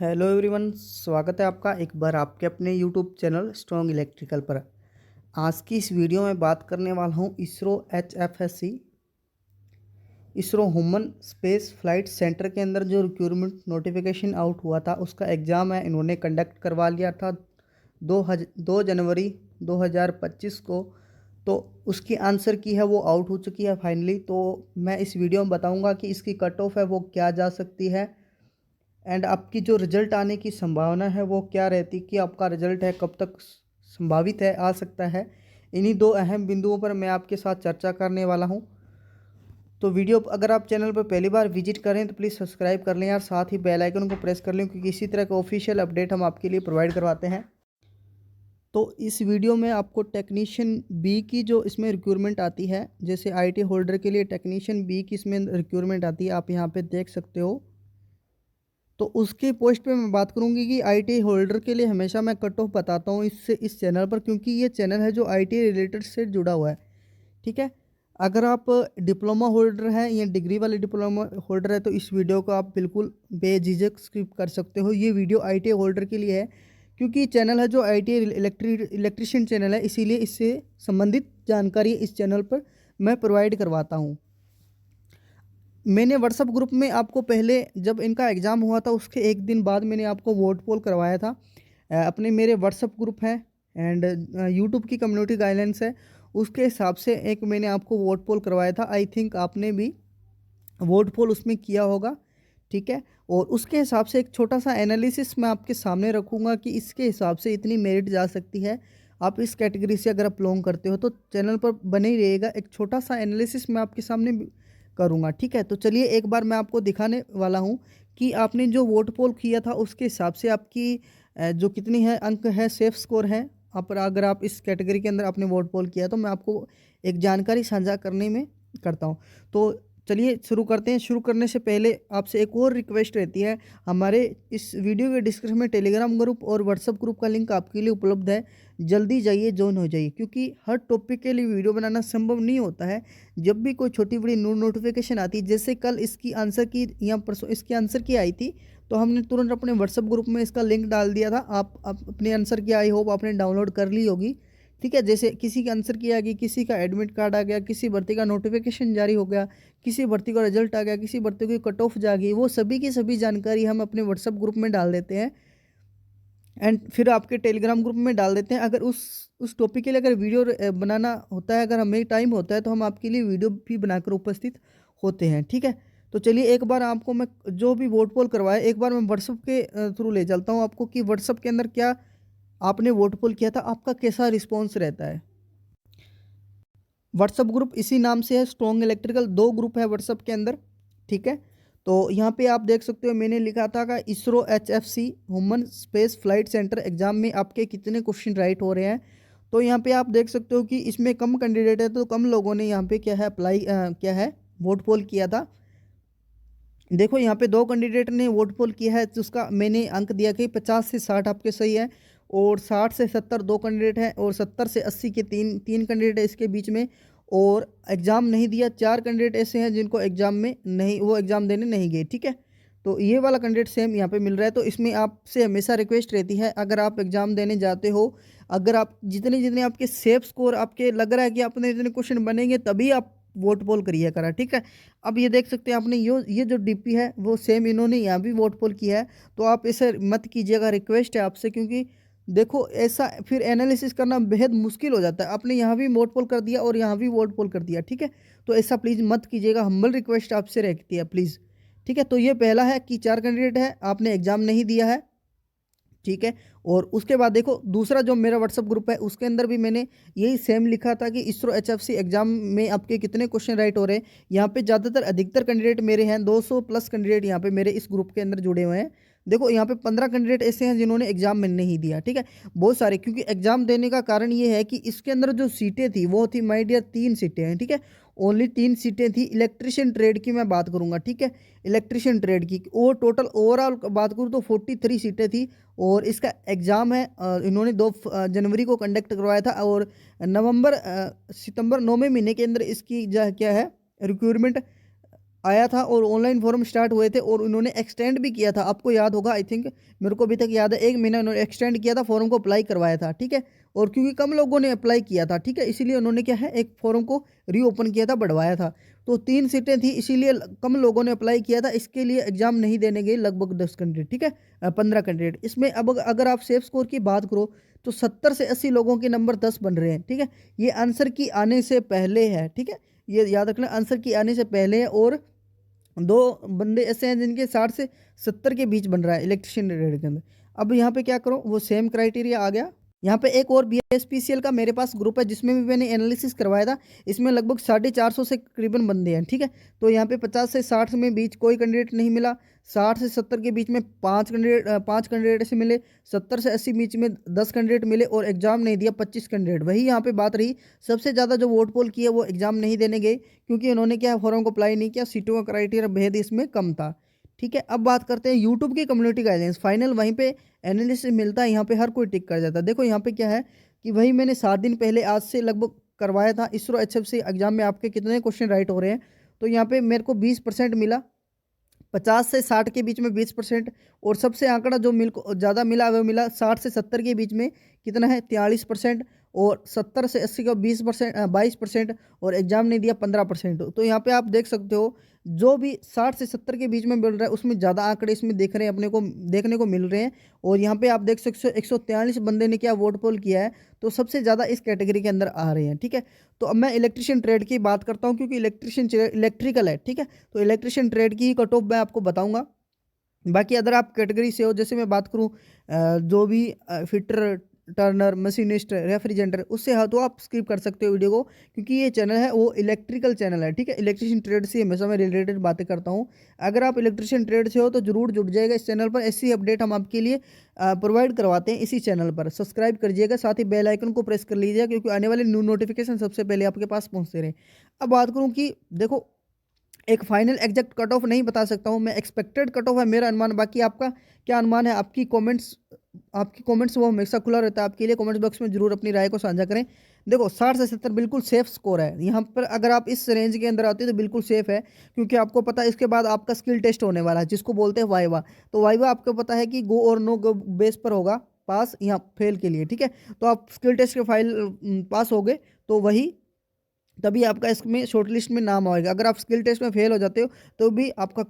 Hello everyone, स्वागत है आपका एक बार आपके अपने यूट्यूब चैनल स्ट्रॉन्ग इलेक्ट्रिकल पर। आज की इस वीडियो में बात करने वाला हूं ISRO HFSC ISRO human space flight centre के अंदर जो रिक्रूटमेंट नोटिफिकेशन आउट हुआ था उसका एग्ज़ाम है इन्होंने कंडक्ट करवा लिया था 2 जनवरी 2025 को। तो उसकी आंसर की है वो आउट हो चुकी है फाइनली। तो मैं इस वीडियो में बताऊंगा कि इसकी कट ऑफ है वो क्या जा सकती है एंड आपकी जो रिजल्ट आने की संभावना है वो क्या रहती कि आपका रिजल्ट है कब तक संभावित है आ सकता है। इन्हीं दो अहम बिंदुओं पर मैं आपके साथ चर्चा करने वाला हूं। तो वीडियो अगर आप चैनल पर पहली बार विजिट करें तो प्लीज़ सब्सक्राइब कर लें यार, साथ ही बेल आइकन को प्रेस कर लें क्योंकि इसी तरह का ऑफिशियल अपडेट हम आपके लिए प्रोवाइड करवाते हैं। तो इस वीडियो में आपको टेक्नीशियन बी की जो इसमें रिक्रूटमेंट आती है, जैसे IT होल्डर के लिए टेक्नीशियन बी की इसमें रिक्रूटमेंट आती है, आप यहाँ पे देख सकते हो। तो उसके पोस्ट पे मैं बात करूंगी कि IT होल्डर के लिए हमेशा मैं कट ऑफ बताता हूँ इससे इस चैनल पर, क्योंकि ये चैनल है जो IT रिलेटेड से जुड़ा हुआ है। ठीक है, अगर आप डिप्लोमा होल्डर हैं या डिग्री वाले डिप्लोमा होल्डर है तो इस वीडियो को आप बिल्कुल बेझिझक स्किप कर सकते हो। ये वीडियो IT होल्डर के लिए है क्योंकि चैनल है जो IT इलेक्ट्रिशियन चैनल है, इसीलिए इससे संबंधित जानकारी इस चैनल पर मैं प्रोवाइड करवाता हूँ। मैंने व्हाट्सअप ग्रुप में आपको पहले जब इनका एग्ज़ाम हुआ था उसके एक दिन बाद मैंने आपको वोट पोल करवाया था। अपने मेरे व्हाट्सअप ग्रुप है एंड यूट्यूब की कम्युनिटी गाइडलाइंस है, उसके हिसाब से एक मैंने आपको वोट पोल करवाया था। आई थिंक आपने भी वोट पोल उसमें किया होगा। ठीक है, और उसके हिसाब से एक छोटा सा एनालिसिस मैं आपके सामने रखूँगा कि इसके हिसाब से इतनी मेरिट जा सकती है। आप इस कैटेगरी से अगर आप बिलोंग करते हो तो चैनल पर बने ही रहिएगा, एक छोटा सा एनालिसिस मैं आपके सामने करूँगा। ठीक है, तो चलिए एक बार मैं आपको दिखाने वाला हूँ कि आपने जो वोट पोल किया था उसके हिसाब से आपकी जो कितनी है अंक है सेफ स्कोर है। आप अगर आप इस कैटेगरी के अंदर आपने वोट पोल किया तो मैं आपको एक जानकारी साझा करने में करता हूँ। तो चलिए शुरू करते हैं। शुरू करने से पहले आपसे एक और रिक्वेस्ट रहती है, हमारे इस वीडियो के डिस्क्रिप्शन में टेलीग्राम ग्रुप और व्हाट्सअप ग्रुप का लिंक आपके लिए उपलब्ध है। जल्दी जाइए, ज्वाइन हो जाइए, क्योंकि हर टॉपिक के लिए वीडियो बनाना संभव नहीं होता है। जब भी कोई छोटी बड़ी नोटिफिकेशन आती है, जैसे कल इसकी आंसर की या परसों इसकी आंसर की आई थी, तो हमने तुरंत अपने व्हाट्सअप ग्रुप में इसका लिंक डाल दिया था। आप अपने आंसर की आई होप आपने डाउनलोड कर ली होगी। ठीक है, जैसे किसी का आंसर की आ गई, किसी का एडमिट कार्ड आ गया, किसी भर्ती का नोटिफिकेशन जारी हो गया, किसी भर्ती का रिजल्ट आ गया, किसी भर्ती की कट ऑफ जा गई, वो सभी की सभी जानकारी हम अपने व्हाट्सअप ग्रुप में डाल देते हैं एंड फिर आपके टेलीग्राम ग्रुप में डाल देते हैं। अगर उस टॉपिक के लिए अगर वीडियो बनाना होता है, अगर हमें टाइम होता है तो हम आपके लिए वीडियो भी बनाकर उपस्थित होते हैं। ठीक है, तो चलिए एक बार आपको मैं जो भी वोट पोल करवाया एक बार मैं व्हाट्सअप के थ्रू ले चलता हूँ आपको कि व्हाट्सअप के अंदर क्या आपने वोट पोल किया था, आपका कैसा रिस्पॉन्स रहता है। व्हाट्सअप ग्रुप इसी नाम से है, स्ट्रॉन्ग इलेक्ट्रिकल, 2 ग्रुप है व्हाट्सअप के अंदर। ठीक है, तो यहाँ पे आप देख सकते हो मैंने लिखा था कि ISRO HFC human space flight centre exam में आपके कितने क्वेश्चन राइट हो रहे हैं। तो यहाँ पे आप देख सकते हो कि इसमें कम कैंडिडेट है तो कम लोगों ने यहाँ पे क्या है अप्लाई क्या है वोट पोल किया था। देखो यहाँ पे 2 कैंडिडेट ने वोट पोल किया है तो उसका मैंने अंक दिया कि 50 से 60 आपके सही है, और 60 से 70 2 कैंडिडेट हैं, और 70 से 80 के तीन कैंडिडेट है इसके बीच में। और एग्ज़ाम नहीं दिया 4 कैंडिडेट ऐसे हैं जिनको एग्ज़ाम में नहीं, वो एग्ज़ाम देने नहीं गए। ठीक है, तो ये वाला कैंडिडेट सेम यहाँ पे मिल रहा है। तो इसमें आपसे हमेशा रिक्वेस्ट रहती है, अगर आप एग्ज़ाम देने जाते हो, अगर आप जितने जितने आपके सेफ स्कोर आपके लग रहा है कि आपने इतने क्वेश्चन बनेंगे तभी आप वोट पोल करिए करा। ठीक है, अब ये देख सकते हैं आपने ये जो DP है वो सेम इन्होंने यहाँ भी वोट पोल किया है। तो आप इसे मत कीजिएगा, रिक्वेस्ट है आपसे, क्योंकि देखो ऐसा फिर एनालिसिस करना बेहद मुश्किल हो जाता है। आपने यहाँ भी वोट पोल कर दिया और यहाँ भी वोट पोल कर दिया। ठीक है, तो ऐसा प्लीज़ मत कीजिएगा, हम्बल रिक्वेस्ट आपसे रहती है प्लीज़। ठीक है, तो ये पहला है कि 4 कैंडिडेट है, आपने एग्ज़ाम नहीं दिया है। ठीक है, और उसके बाद देखो दूसरा जो मेरा व्हाट्सअप ग्रुप है उसके अंदर भी मैंने यही सेम लिखा था कि इसरो HFC एग्जाम में आपके कितने क्वेश्चन राइट हो रहे हैं। यहाँ पे ज़्यादातर अधिकतर कैंडिडेट मेरे हैं, 200 प्लस कैंडिडेट यहाँ पे मेरे इस ग्रुप के अंदर जुड़े हुए हैं। देखो यहाँ पे 15 कैंडिडेट ऐसे हैं जिन्होंने एग्जाम में नहीं दिया। ठीक है, बहुत सारे, क्योंकि एग्जाम देने का कारण ये है कि इसके अंदर जो सीटें थी वो थी माय डियर 3 सीटें हैं। ठीक है, ओनली 3 सीटें थी। इलेक्ट्रिशियन ट्रेड की मैं बात करूंगा। ठीक है, इलेक्ट्रिशियन ट्रेड की और टोटल ओवरऑल बात करूँ तो 43 सीटें थी। और इसका एग्ज़ाम है इन्होंने 2 जनवरी को कंडक्ट करवाया था, और सितंबर 9वें महीने के अंदर इसकी क्या है रिक्रूटमेंट आया था और ऑनलाइन फॉर्म स्टार्ट हुए थे और उन्होंने एक्सटेंड भी किया था। आपको याद होगा, आई थिंक मेरे को अभी तक याद है, 1 महीना उन्होंने एक्सटेंड किया था, फॉर्म को अप्लाई करवाया था, ठीक है। और क्योंकि कम लोगों ने अप्लाई किया था, ठीक है, इसीलिए उन्होंने क्या है, एक फॉर्म को रीओपन किया था, बढ़वाया था। तो 3 सीटें थी, इसीलिए कम लोगों ने अप्लाई किया था। इसके लिए एग्ज़ाम नहीं देने गए लगभग 10 कैंडिडेट, ठीक है, 15 कैंडिडेट। इसमें अब अगर आप सेफ स्कोर की बात करो तो 70 से 80 लोगों के नंबर 10 बन रहे हैं, ठीक है। ये आंसर की आने से पहले है, ठीक है, ये याद रखना, आंसर की आने से पहले है। और 2 बंदे ऐसे हैं जिनके 60 से 70 के बीच बन रहा है इलेक्ट्रिशियन ट्रेड के अंदर। अब यहाँ पे क्या करो, वो सेम क्राइटेरिया आ गया। यहाँ पे एक और बीएसपीसीएल का मेरे पास ग्रुप है जिसमें भी मैंने एनालिसिस करवाया था। इसमें लगभग 450 से करीबन बंदे हैं, ठीक है। तो यहाँ पे 50 से 60 में बीच कोई कैंडिडेट नहीं मिला। 60 से 70 के बीच में 5 कैंडिडेट से मिले। 70 से 80 बीच में 10 कैंडिडेट मिले और एग्जाम नहीं दिया 25 कैंडिडेट। वही यहाँ पे बात रही, सबसे ज़्यादा जो वोट पोल किए वो एग्जाम नहीं देने गए, क्योंकि उन्होंने क्या फॉर्म को अप्लाई नहीं किया, सीटों का क्राइटेरिया भेद इसमें कम था, ठीक है। अब बात करते हैं यूट्यूब की कम्युनिटी गाइडेंस फाइनल, वहीं पे एनालिसिस मिलता है, यहाँ पे हर कोई टिक कर जाता है। देखो यहाँ पे क्या है कि वही मैंने 7 दिन पहले आज से लगभग करवाया था, इसरो एचएफसी एग्जाम में आपके कितने क्वेश्चन राइट हो रहे हैं। तो यहाँ पे मेरे को 20% मिला, 50 से 60 के बीच में 20%। और सबसे आंकड़ा जो ज़्यादा मिला वो मिला 60 से 70 के बीच में, कितना है, 43%। और 70 से 80 का 20%, 22%। और एग्जाम नहीं दिया 15%। तो यहाँ पे आप देख सकते हो, जो भी 60 से 70 के बीच में मिल रहा है उसमें ज़्यादा आंकड़े इसमें देख रहे हैं, अपने को देखने को मिल रहे हैं। और यहाँ पे आप देख सकते हो 143 बंदे ने क्या वोट पोल किया है, तो सबसे ज़्यादा इस कैटेगरी के अंदर आ रहे हैं, ठीक है। तो अब मैं इलेक्ट्रिशियन ट्रेड की बात करता हूँ, क्योंकि इलेक्ट्रिकल है, ठीक है। तो इलेक्ट्रिशियन ट्रेड की ही कट ऑफ मैं आपको बताऊंगा। बाकी अगर आप कैटेगरी से हो, जैसे मैं बात करूं जो भी फिटर, टर्नर, मशीनिस्ट, रेफ्रिजरेटर, उससे हो तो आप स्किप कर सकते हो वीडियो को, क्योंकि ये चैनल है वो इलेक्ट्रिकल चैनल है, ठीक है। इलेक्ट्रिशियन ट्रेड से हमेशा मैं रिलेटेड बातें करता हूँ। अगर आप इलेक्ट्रिशियन ट्रेड से हो तो जरूर जुड़ जाएगा इस चैनल पर। ऐसी अपडेट हम आपके लिए प्रोवाइड करवाते हैं इसी चैनल पर। सब्सक्राइब करिएगा, साथ ही बेल आइकन को प्रेस कर लीजिएगा, क्योंकि आने वाले न्यू नोटिफिकेशन सबसे पहले आपके पास पहुँचते रहे। अब बात करूँ कि देखो, एक फाइनल एग्जैक्ट कट ऑफ नहीं बता सकता हूँ मैं, एक्सपेक्टेड कट ऑफ है मेरा अनुमान। बाकी आपका क्या अनुमान है, आपकी कमेंट्स वो हमेशा खुला रहता है आपके लिए। कमेंट्स बॉक्स में जरूर अपनी राय को साझा करें। देखो 60 से 70 बिल्कुल सेफ स्कोर है यहाँ पर। अगर आप इस रेंज के अंदर आते हो तो बिल्कुल सेफ है, क्योंकि आपको पता है इसके बाद आपका स्किल टेस्ट होने वाला है, जिसको बोलते हैं वाइवा। तो वाइवा आपको पता है कि गो और नो गो बेस पर होगा, पास या फेल के लिए, ठीक है। तो आप स्किल टेस्ट के फाइल पास हो गए तो वही तभी आपका इसमें शॉर्ट लिस्ट में नाम आएगा। अगर आप स्किल टेस्ट में फेल हो जाते हो तो भी आपका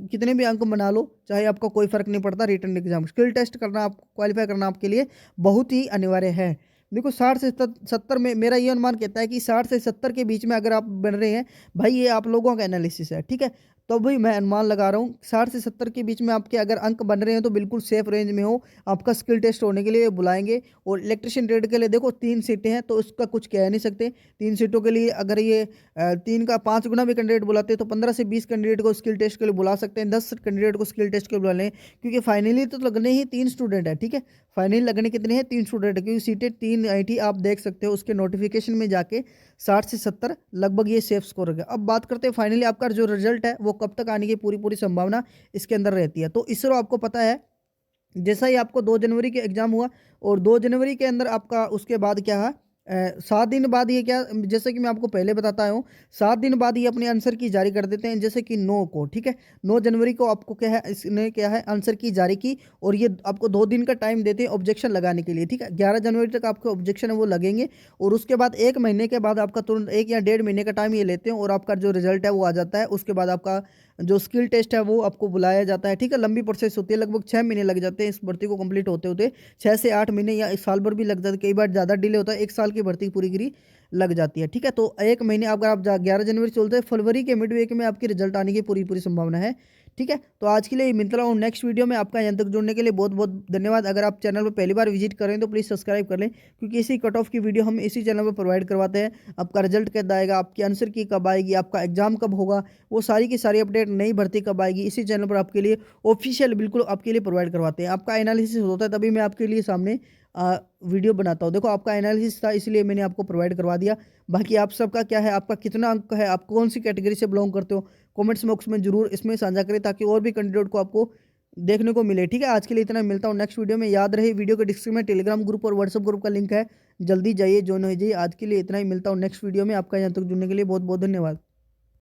कितने भी अंक बना लो, चाहे आपका कोई फर्क नहीं पड़ता। रिटर्न एग्जाम स्किल टेस्ट करना, आप क्वालिफाई करना आपके लिए बहुत ही अनिवार्य है। देखो 60 से 70 में मेरा ये अनुमान कहता है कि 60 से 70 के बीच में अगर आप बन रहे हैं, भाई ये आप लोगों का एनालिसिस है, ठीक है। तो भी मैं अनुमान लगा रहा हूँ 60 से 70 के बीच में आपके अगर अंक बन रहे हैं तो बिल्कुल सेफ रेंज में हो। आपका स्किल टेस्ट होने के लिए बुलाएंगे। और इलेक्ट्रिशियन ट्रेड के लिए देखो 3 सीटें हैं, तो उसका कुछ कह नहीं सकते। 3 सीटों के लिए अगर ये 3 का 5 गुना भी कैंडिडेट बुलाते हैं तो 15 से 20 कैंडिडेट को स्किल टेस्ट के लिए बुला सकते हैं, 10 कैंडिडेट को स्किल टेस्ट के लिए बुला लें। क्योंकि फाइनली तो लगने ही 3 स्टूडेंट है, ठीक है। फाइनली लगने कितने हैं, 3 स्टूडेंट है, क्योंकि सीटें 3 आई थी। आप देख सकते हो उसके नोटिफिकेशन में जाके 60 से 70 लगभग ये सेफ स्कोर है। अब बात करते हैं फाइनली आपका जो रिजल्ट है वो कब तक आने की पूरी पूरी संभावना इसके अंदर रहती है। तो इसरो आपको पता है, जैसा ही आपको 2 जनवरी के एग्जाम हुआ और 2 जनवरी के अंदर आपका उसके बाद क्या है, 7 दिन बाद ये क्या, जैसे कि मैं आपको पहले बताता हूँ, 7 दिन बाद ये अपने आंसर की जारी कर देते हैं। जैसे कि 9 को, ठीक है, 9 जनवरी को आपको क्या है, इसने क्या है आंसर की जारी की। और ये आपको 2 दिन का टाइम देते हैं ऑब्जेक्शन लगाने के लिए, ठीक है। 11 जनवरी तक आपके ऑब्जेक्शन है वो लगेंगे। और उसके बाद 1 महीने के बाद आपका तुरंत 1 या 1.5 महीने का टाइम ये लेते हैं और आपका जो रिजल्ट है वो आ जाता है। उसके बाद आपका जो स्किल टेस्ट है वो आपको बुलाया जाता है, ठीक है। लंबी प्रोसेस होती है, लगभग 6 महीने लग जाते हैं इस भर्ती को कंप्लीट होते होते। 6 से 8 महीने या 1 साल भर भी लग जाता है, कई बार ज़्यादा डिले होता है, 1 साल की भर्ती पूरी गिरी लग जाती है, ठीक है। तो 1 महीने अगर आप 11 जनवरी चलते हैं, फरवरी के मिड वीक में आपकी रिजल्ट आने की पूरी पूरी संभावना है, ठीक है। तो आज के लिए मिलता हूँ नेक्स्ट वीडियो में। आपका यहाँ तक जुड़ने के लिए बहुत बहुत धन्यवाद। अगर आप चैनल पर पहली बार विजिट करें तो प्लीज़ सब्सक्राइब कर लें, क्योंकि इसी कट ऑफ की वीडियो हम इसी चैनल पर प्रोवाइड करवाते हैं। आपका रिजल्ट कब आएगा, आपकी आंसर की कब आएगी, आपका एग्जाम कब होगा, वो सारी की सारी अपडेट, नई भर्ती कब आएगी, इसी चैनल पर आपके लिए ऑफिशियल बिल्कुल आपके लिए प्रोवाइड करवाते हैं। आपका एनालिसिस होता है तभी मैं आपके लिए सामने वीडियो बनाता हूँ। देखो आपका एनालिसिस था इसलिए मैंने आपको प्रोवाइड करवा दिया। बाकी आप सबका क्या है, आपका कितना अंक है, आप कौन सी कैटेगरी से बिलोंग करते हो, कमेंट्स बॉक्स में जरूर इसमें साझा करें, ताकि और भी कैंडिडेट को आपको देखने को मिले, ठीक है। आज के लिए इतना, मिलता हूँ नेक्स्ट वीडियो में। याद रहे वीडियो के डिस्क्रिप्शन में टेलीग्राम ग्रुप और व्हाट्सएप ग्रुप का लिंक है, जल्दी जाइए, ज्वाइन हो जाइए। आज के लिए इतना ही, मिलता हूँ नेक्स्ट वीडियो में। आपका यहाँ तक जुड़ने के लिए बहुत बहुत धन्यवाद।